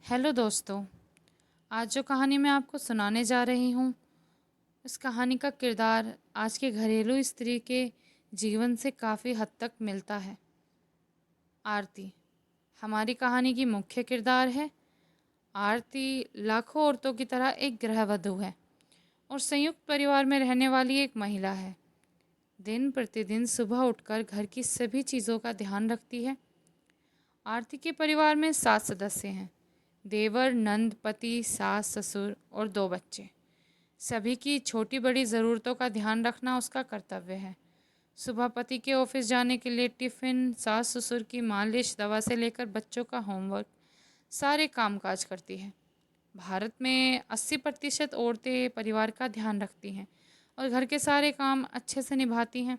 Hello दोस्तों। आज जो कहानी मैं आपको सुनाने जा रही हूँ, इस कहानी का किरदार आज के घरेलू स्त्री के जीवन से काफ़ी हद तक मिलता है। आरती हमारी कहानी की मुख्य किरदार है। आरती लाखों औरतों की तरह एक गृहवधू है और संयुक्त परिवार में रहने वाली एक महिला है। दिन प्रतिदिन सुबह उठकर घर की सभी चीज़ों का ध्यान रखती है। आरती के परिवार में 7 सदस्य हैं। देवर, नंद, पति, सास, ससुर और 2 बच्चे। सभी की छोटी बड़ी ज़रूरतों का ध्यान रखना उसका कर्तव्य है। सुबह पति के ऑफिस जाने के लिए टिफ़िन, सास ससुर की मालिश, दवा से लेकर बच्चों का होमवर्क, सारे कामकाज करती है। भारत में 80% औरतें परिवार का ध्यान रखती हैं और घर के सारे काम अच्छे से निभाती हैं।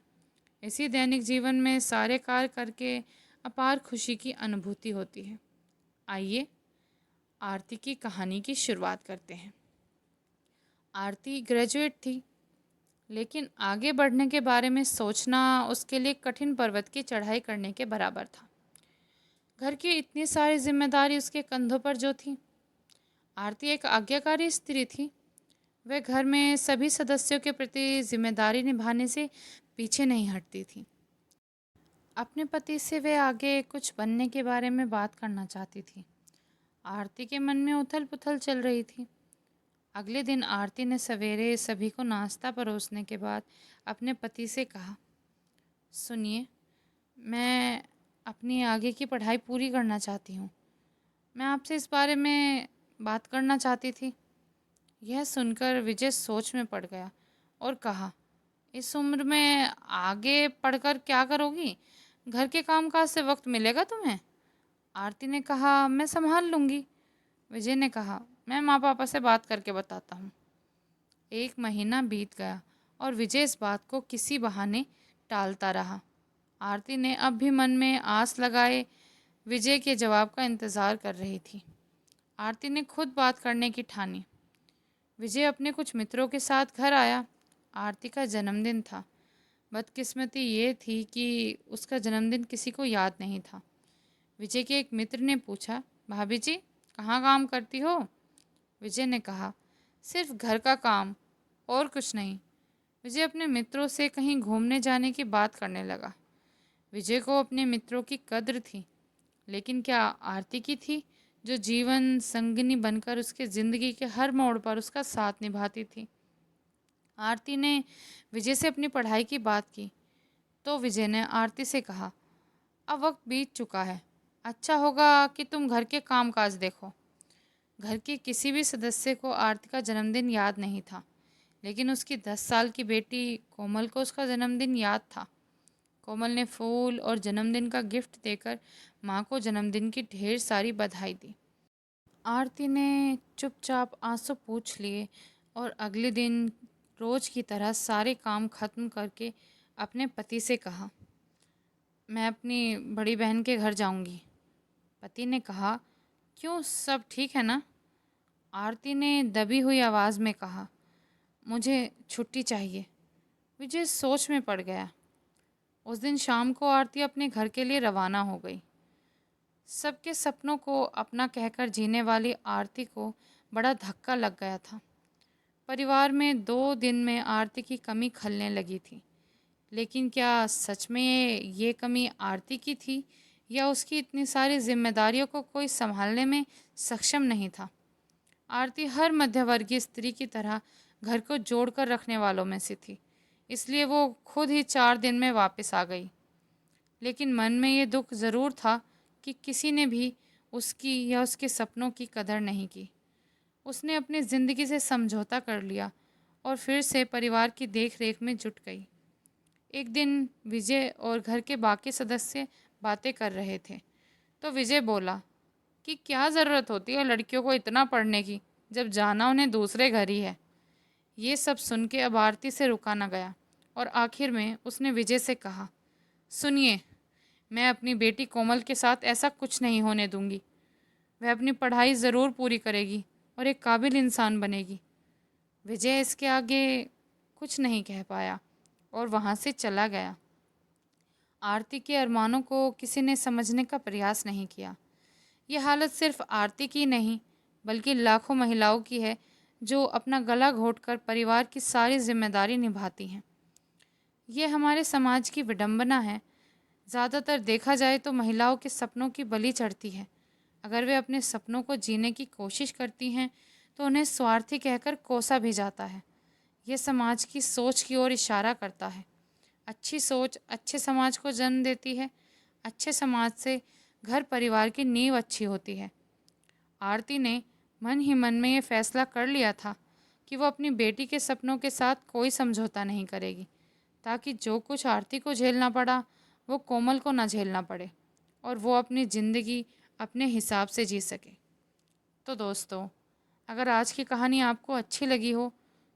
इसी दैनिक जीवन में सारे कार्य करके अपार खुशी की अनुभूति होती है। आइए आरती की कहानी की शुरुआत करते हैं। आरती ग्रेजुएट थी, लेकिन आगे बढ़ने के बारे में सोचना उसके लिए कठिन पर्वत की चढ़ाई करने के बराबर था। घर की इतनी सारी जिम्मेदारी उसके कंधों पर जो थी। आरती एक आज्ञाकारी स्त्री थी। वह घर में सभी सदस्यों के प्रति जिम्मेदारी निभाने से पीछे नहीं हटती थी। अपने पति से वे आगे कुछ बनने के बारे में बात करना चाहती थी। आरती के मन में उथल पुथल चल रही थी। अगले दिन आरती ने सवेरे सभी को नाश्ता परोसने के बाद अपने पति से कहा, सुनिए, मैं अपनी आगे की पढ़ाई पूरी करना चाहती हूँ। मैं आपसे इस बारे में बात करना चाहती थी। यह सुनकर विजय सोच में पड़ गया और कहा, इस उम्र में आगे पढ़कर क्या करोगी? घर के कामकाज से वक्त मिलेगा तुम्हें? आरती ने कहा, मैं संभाल लूँगी। विजय ने कहा, मैं माँ पापा से बात करके बताता हूँ। 1 महीना बीत गया और विजय इस बात को किसी बहाने टालता रहा। आरती ने अब भी मन में आस लगाए विजय के जवाब का इंतज़ार कर रही थी। आरती ने खुद बात करने की ठानी। विजय अपने कुछ मित्रों के साथ घर आया। आरती का जन्मदिन था। बदकिस्मती ये थी कि उसका जन्मदिन किसी को याद नहीं था। विजय के एक मित्र ने पूछा, भाभी जी, कहाँ काम करती हो? विजय ने कहा, सिर्फ घर का काम और कुछ नहीं। विजय अपने मित्रों से कहीं घूमने जाने की बात करने लगा। विजय को अपने मित्रों की कद्र थी, लेकिन क्या आरती की थी, जो जीवन संगिनी बनकर उसके ज़िंदगी के हर मोड़ पर उसका साथ निभाती थी। आरती ने विजय से अपनी पढ़ाई की बात की तो विजय ने आरती से कहा, अब वक्त बीत चुका है, अच्छा होगा कि तुम घर के काम काज देखो। घर के किसी भी सदस्य को आरती का जन्मदिन याद नहीं था, लेकिन उसकी 10 साल की बेटी कोमल को उसका जन्मदिन याद था। कोमल ने फूल और जन्मदिन का गिफ्ट देकर माँ को जन्मदिन की ढेर सारी बधाई दी। आरती ने चुपचाप आंसू पूछ लिए और अगले दिन रोज की तरह सारे काम खत्म करके अपने पति से कहा, मैं अपनी बड़ी बहन के घर जाऊंगी। पति ने कहा, क्यों, सब ठीक है ना? आरती ने दबी हुई आवाज़ में कहा, मुझे छुट्टी चाहिए। विजय सोच में पड़ गया। उस दिन शाम को आरती अपने घर के लिए रवाना हो गई। सबके सपनों को अपना कहकर जीने वाली आरती को बड़ा धक्का लग गया था। परिवार में 2 दिन में आरती की कमी खलने लगी थी। लेकिन क्या सच में ये कमी आरती की थी या उसकी इतनी सारी जिम्मेदारियों को कोई संभालने में सक्षम नहीं था? आरती हर मध्यवर्गीय स्त्री की तरह घर को जोड़कर रखने वालों में से थी, इसलिए वो खुद ही 4 दिन में वापस आ गई। लेकिन मन में ये दुख ज़रूर था कि किसी ने भी उसकी या उसके सपनों की कदर नहीं की। उसने अपनी ज़िंदगी से समझौता कर लिया और फिर से परिवार की देख रेख में जुट गई। एक दिन विजय और घर के बाकी सदस्य बातें कर रहे थे तो विजय बोला कि क्या ज़रूरत होती है लड़कियों को इतना पढ़ने की, जब जाना उन्हें दूसरे घर ही है। ये सब सुन के अब आरती से रुका न गया और आखिर में उसने विजय से कहा, सुनिए, मैं अपनी बेटी कोमल के साथ ऐसा कुछ नहीं होने दूंगी। वह अपनी पढ़ाई ज़रूर पूरी करेगी और एक काबिल इंसान बनेगी। विजय इसके आगे कुछ नहीं कह पाया और वहाँ से चला गया। आरती के अरमानों को किसी ने समझने का प्रयास नहीं किया। ये हालत सिर्फ आरती की नहीं, बल्कि लाखों महिलाओं की है जो अपना गला घोटकर परिवार की सारी जिम्मेदारी निभाती हैं। ये हमारे समाज की विडंबना है। ज़्यादातर देखा जाए तो महिलाओं के सपनों की बलि चढ़ती है। अगर वे अपने सपनों को जीने की कोशिश करती हैं तो उन्हें स्वार्थी कहकर कोसा भी जाता है। यह समाज की सोच की ओर इशारा करता है। अच्छी सोच अच्छे समाज को जन्म देती है। अच्छे समाज से घर परिवार की नींव अच्छी होती है। आरती ने मन ही मन में ये फैसला कर लिया था कि वो अपनी बेटी के सपनों के साथ कोई समझौता नहीं करेगी, ताकि जो कुछ आरती को झेलना पड़ा वो कोमल को ना झेलना पड़े और वो अपनी ज़िंदगी अपने हिसाब से जी सके। तो दोस्तों, अगर आज की कहानी आपको अच्छी लगी हो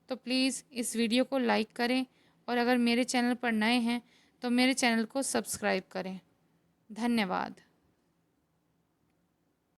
तो प्लीज़ इस वीडियो को लाइक करें, और अगर मेरे चैनल पर नए हैं तो मेरे चैनल को सब्सक्राइब करें। धन्यवाद।